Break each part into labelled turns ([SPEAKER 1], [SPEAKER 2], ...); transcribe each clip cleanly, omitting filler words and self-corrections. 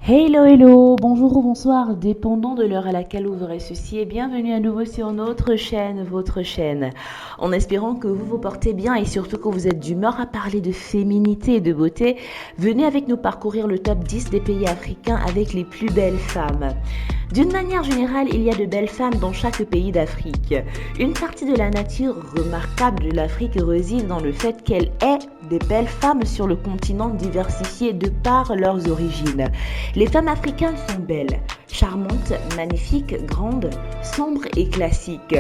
[SPEAKER 1] Hello, hello, bonjour ou bonsoir, dépendant de l'heure à laquelle vous aurez ceci et bienvenue à nouveau sur notre chaîne, votre chaîne. En espérant que vous vous portez bien et surtout que vous êtes d'humeur à parler de féminité et de beauté, venez avec nous parcourir le top 10 des pays africains avec les plus belles femmes. D'une manière générale, il y a de belles femmes dans chaque pays d'Afrique. Une partie de la nature remarquable de l'Afrique réside dans le fait qu'elle ait des belles femmes sur le continent diversifié de par leurs origines. Les femmes africaines sont belles, charmantes, magnifiques, grandes, sombres et classiques.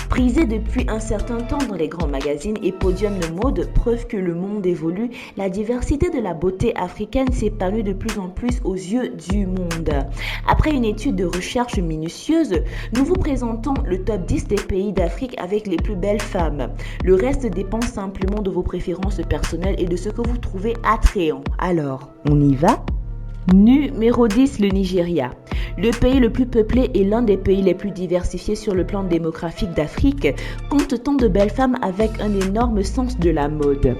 [SPEAKER 1] Prisées depuis un certain temps dans les grands magazines et podiums de mode, preuve que le monde évolue, la diversité de la beauté africaine s'épanouit de plus en plus aux yeux du monde. Après une étude de recherche minutieuse, nous vous présentons le top 10 des pays d'Afrique avec les plus belles femmes. Le reste dépend simplement de vos préférences personnelles et de ce que vous trouvez attrayant. Alors, on y va ? Numéro 10, le Nigeria. Le pays le plus peuplé et l'un des pays les plus diversifiés sur le plan démographique d'Afrique compte tant de belles femmes avec un énorme sens de la mode.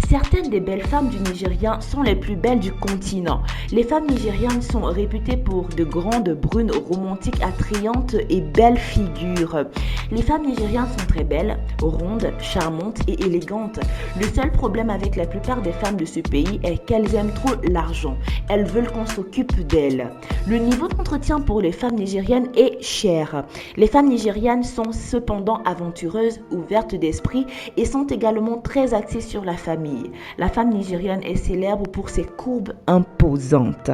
[SPEAKER 1] Certaines des belles femmes du Nigeria sont les plus belles du continent. Les femmes nigérianes sont réputées pour de grandes brunes romantiques attrayantes et belles figures. Les femmes nigérianes sont très belles, rondes, charmantes et élégantes. Le seul problème avec la plupart des femmes de ce pays est qu'elles aiment trop l'argent. Elles veulent qu'on s'occupe d'elles. Le niveau d'entretien pour les femmes nigérianes est cher. Les femmes nigérianes sont cependant aventureuses, ouvertes d'esprit et sont également très axées sur la famille. La femme nigériane est célèbre pour ses courbes imposantes.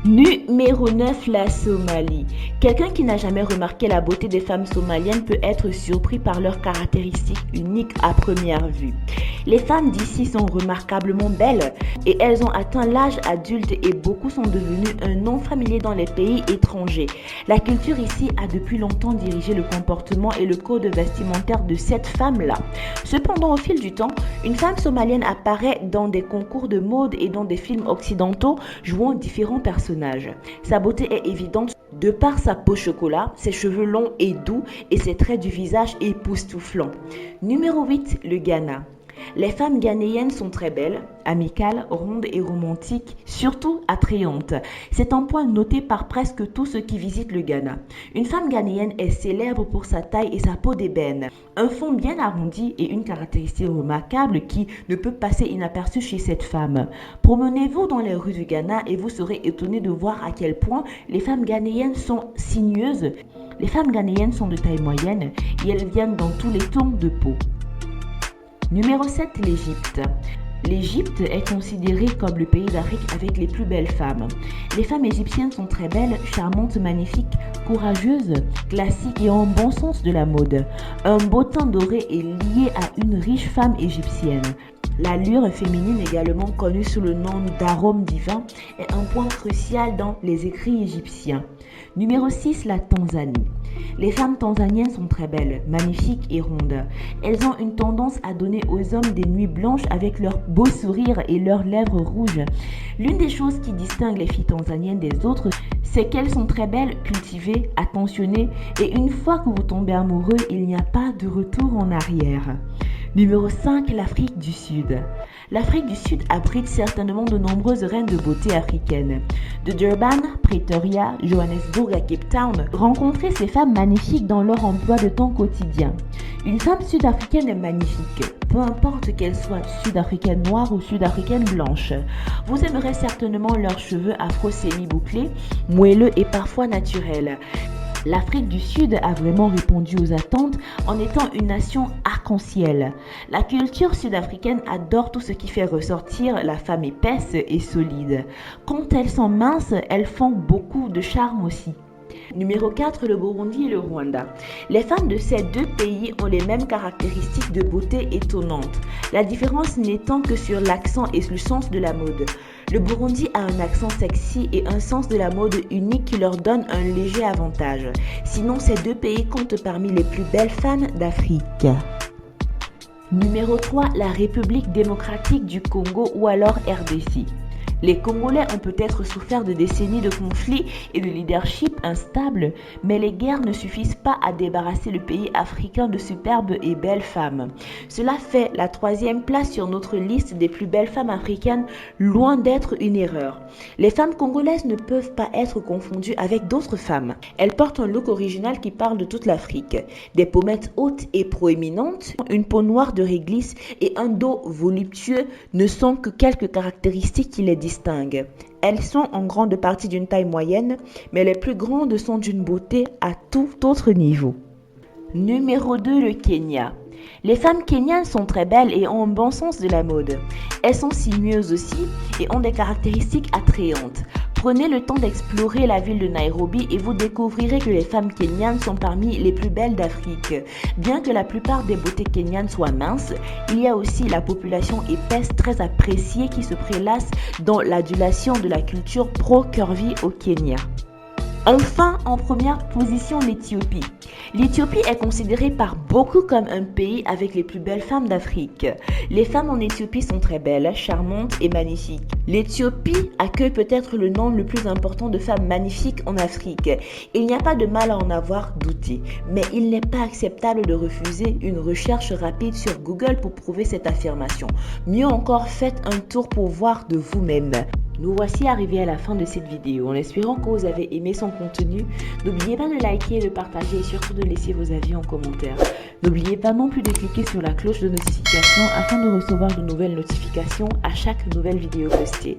[SPEAKER 1] Numéro 9, la Somalie. Quelqu'un qui n'a jamais remarqué la beauté des femmes somaliennes peut être surpris par leurs caractéristiques uniques à première vue. Les femmes d'ici sont remarquablement belles et elles ont atteint l'âge adulte et beaucoup sont devenues un nom familier dans les pays étrangers. La culture ici a depuis longtemps dirigé le comportement et le code vestimentaire de cette femme-là. Cependant, au fil du temps, une femme somalienne apparaît dans des concours de mode et dans des films occidentaux jouant différents personnages. Sa beauté est évidente de par sa peau chocolat, ses cheveux longs et doux et ses traits du visage époustouflants. Numéro 8, le Ghana. Les femmes ghanéennes sont très belles, amicales, rondes et romantiques, surtout attrayantes. C'est un point noté par presque tous ceux qui visitent le Ghana. Une femme ghanéenne est célèbre pour sa taille et sa peau d'ébène. Un fond bien arrondi et une caractéristique remarquable qui ne peut passer inaperçue chez cette femme. Promenez-vous dans les rues du Ghana et vous serez étonné de voir à quel point les femmes ghanéennes sont sinueuses. Les femmes ghanéennes sont de taille moyenne et elles viennent dans tous les tons de peau. Numéro 7, l'Égypte. L'Égypte est considérée comme le pays d'Afrique avec les plus belles femmes. Les femmes égyptiennes sont très belles, charmantes, magnifiques, courageuses, classiques et ont un bon sens de la mode. Un beau teint doré est lié à une riche femme égyptienne. L'allure féminine, également connue sous le nom d'arôme divin, est un point crucial dans les écrits égyptiens. Numéro 6, la Tanzanie. Les femmes tanzaniennes sont très belles, magnifiques et rondes. Elles ont une tendance à donner aux hommes des nuits blanches avec leur beau sourire et leurs lèvres rouges. L'une des choses qui distingue les filles tanzaniennes des autres, c'est qu'elles sont très belles, cultivées, attentionnées et une fois que vous tombez amoureux, il n'y a pas de retour en arrière. Numéro 5, l'Afrique du Sud. L'Afrique du Sud abrite certainement de nombreuses reines de beauté africaines. De Durban, Pretoria, Johannesburg à Cape Town, rencontrez ces femmes magnifiques dans leur emploi de temps quotidien. Une femme sud-africaine est magnifique, peu importe qu'elle soit sud-africaine noire ou sud-africaine blanche. Vous aimerez certainement leurs cheveux afro semi-bouclés, moelleux et parfois naturels. L'Afrique du Sud a vraiment répondu aux attentes en étant une nation arc-en-ciel. La culture sud-africaine adore tout ce qui fait ressortir la femme épaisse et solide. Quand elles sont minces, elles font beaucoup de charme aussi. Numéro 4, le Burundi et le Rwanda. Les femmes de ces deux pays ont les mêmes caractéristiques de beauté étonnantes. La différence n'étant que sur l'accent et le sens de la mode. Le Burundi a un accent sexy et un sens de la mode unique qui leur donne un léger avantage. Sinon, ces deux pays comptent parmi les plus belles femmes d'Afrique. Numéro 3, la République démocratique du Congo ou alors RDC. Les Congolais ont peut-être souffert de décennies de conflits et de leadership instable, mais les guerres ne suffisent pas à débarrasser le pays africain de superbes et belles femmes. Cela fait la 3e place sur notre liste des plus belles femmes africaines, loin d'être une erreur. Les femmes congolaises ne peuvent pas être confondues avec d'autres femmes. Elles portent un look original qui parle de toute l'Afrique. Des pommettes hautes et proéminentes, une peau noire de réglisse et un dos voluptueux ne sont que quelques caractéristiques qui les distinguent. Elles sont en grande partie d'une taille moyenne, mais les plus grandes sont d'une beauté à tout autre niveau. Numéro 2, le Kenya. Les femmes kenyanes sont très belles et ont un bon sens de la mode. Elles sont sinueuses aussi et ont des caractéristiques attrayantes. Prenez le temps d'explorer la ville de Nairobi et vous découvrirez que les femmes kenyanes sont parmi les plus belles d'Afrique. Bien que la plupart des beautés kenyanes soient minces, il y a aussi la population épaisse très appréciée qui se prélasse dans l'adulation de la culture pro-curvy au Kenya. Enfin, en première position, l'Éthiopie. L'Éthiopie est considérée par beaucoup comme un pays avec les plus belles femmes d'Afrique. Les femmes en Éthiopie sont très belles, charmantes et magnifiques. L'Éthiopie accueille peut-être le nombre le plus important de femmes magnifiques en Afrique. Il n'y a pas de mal à en avoir douté, mais il n'est pas acceptable de refuser une recherche rapide sur Google pour prouver cette affirmation. Mieux encore, faites un tour pour voir de vous-même. Nous voici arrivés à la fin de cette vidéo. En espérant que vous avez aimé son contenu, n'oubliez pas de liker, de partager et surtout de laisser vos avis en commentaire. N'oubliez pas non plus de cliquer sur la cloche de notification afin de recevoir de nouvelles notifications à chaque nouvelle vidéo postée.